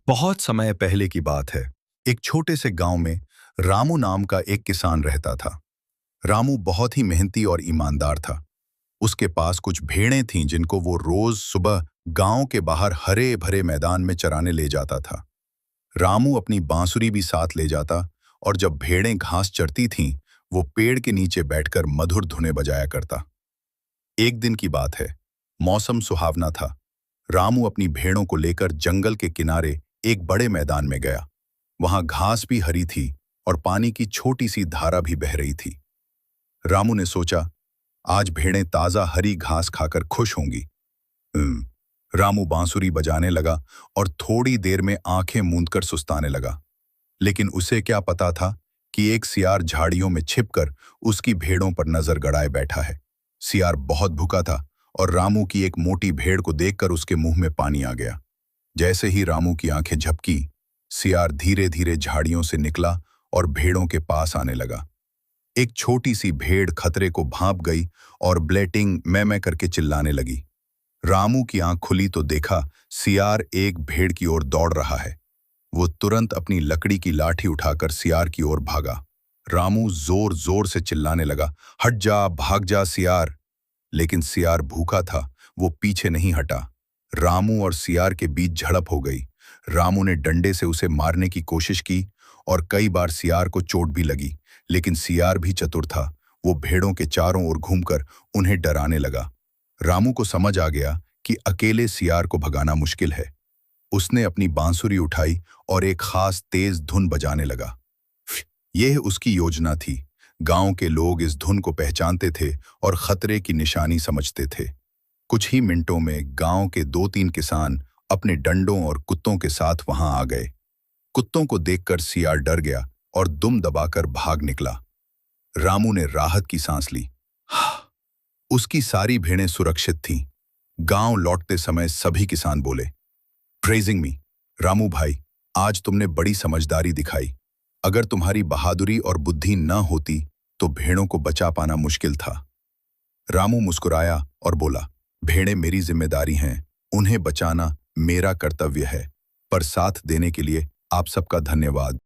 बहुत समय पहले की बात है। एक छोटे से गांव में रामू नाम का एक किसान रहता था। रामू बहुत ही मेहनती और ईमानदार था। उसके पास कुछ भेड़ें थीं जिनको वो रोज सुबह गांव के बाहर हरे भरे मैदान में चराने ले जाता था। रामू अपनी बांसुरी भी साथ ले जाता और जब भेड़ें घास चरती थीं, वो पेड़ के नीचे बैठकर मधुर धुनें बजाया करता। एक दिन की बात है। मौसम सुहावना था। रामू अपनी भेड़ों को लेकर जंगल के किनारे एक बड़े मैदान में गया। वहां घास भी हरी थी और पानी की छोटी सी धारा भी बह रही थी। रामू ने सोचा, आज भेड़ें ताजा हरी घास खाकर खुश होंगी। रामू बांसुरी बजाने लगा और थोड़ी देर में आंखें मूंदकर सुस्ताने लगा। लेकिन उसे क्या पता था कि एक सियार झाड़ियों में छिपकर उसकी भेड़ों पर नजर गड़ाए बैठा है। सियार बहुत भूखा था और रामू की एक मोटी भेड़ को देखकर उसके मुंह में पानी आ गया। जैसे ही रामू की आंखें झपकी, सियार धीरे धीरे झाड़ियों से निकला और भेड़ों के पास आने लगा। एक छोटी सी भेड़ खतरे को भांप गई और ब्लेटिंग मैं करके चिल्लाने लगी। रामू की आंख खुली तो देखा सियार एक भेड़ की ओर दौड़ रहा है। वो तुरंत अपनी लकड़ी की लाठी उठाकर सियार की ओर भागा। रामू जोर जोर से चिल्लाने लगा, हट जा, भाग जा सियार। लेकिन सियार भूखा था, वो पीछे नहीं हटा। रामू और सियार के बीच झड़प हो गई। रामू ने डंडे से उसे मारने की कोशिश की और कई बार सियार को चोट भी लगी, लेकिन सियार भी चतुर था। वो भेड़ों के चारों ओर घूमकर उन्हें डराने लगा। रामू को समझ आ गया कि अकेले सियार को भगाना मुश्किल है। उसने अपनी बांसुरी उठाई और एक खास तेज धुन बजाने लगा। यह उसकी योजना थी। गांव के लोग इस धुन को पहचानते थे और खतरे की निशानी समझते थे। कुछ ही मिनटों में गांव के 2-3 किसान अपने डंडों और कुत्तों के साथ वहां आ गए। कुत्तों को देखकर सियार डर गया और दुम दबाकर भाग निकला। रामू ने राहत की सांस ली। उसकी सारी भेड़ें सुरक्षित थीं। गांव लौटते समय सभी किसान बोले, प्रेजिंग मी, रामू भाई, आज तुमने बड़ी समझदारी दिखाई। अगर तुम्हारी बहादुरी और बुद्धि न होती तो भेड़ों को बचा पाना मुश्किल था। रामू मुस्कुराया और बोला, भेड़ें मेरी जिम्मेदारी हैं, उन्हें बचाना मेरा कर्तव्य है। पर साथ देने के लिए आप सबका धन्यवाद।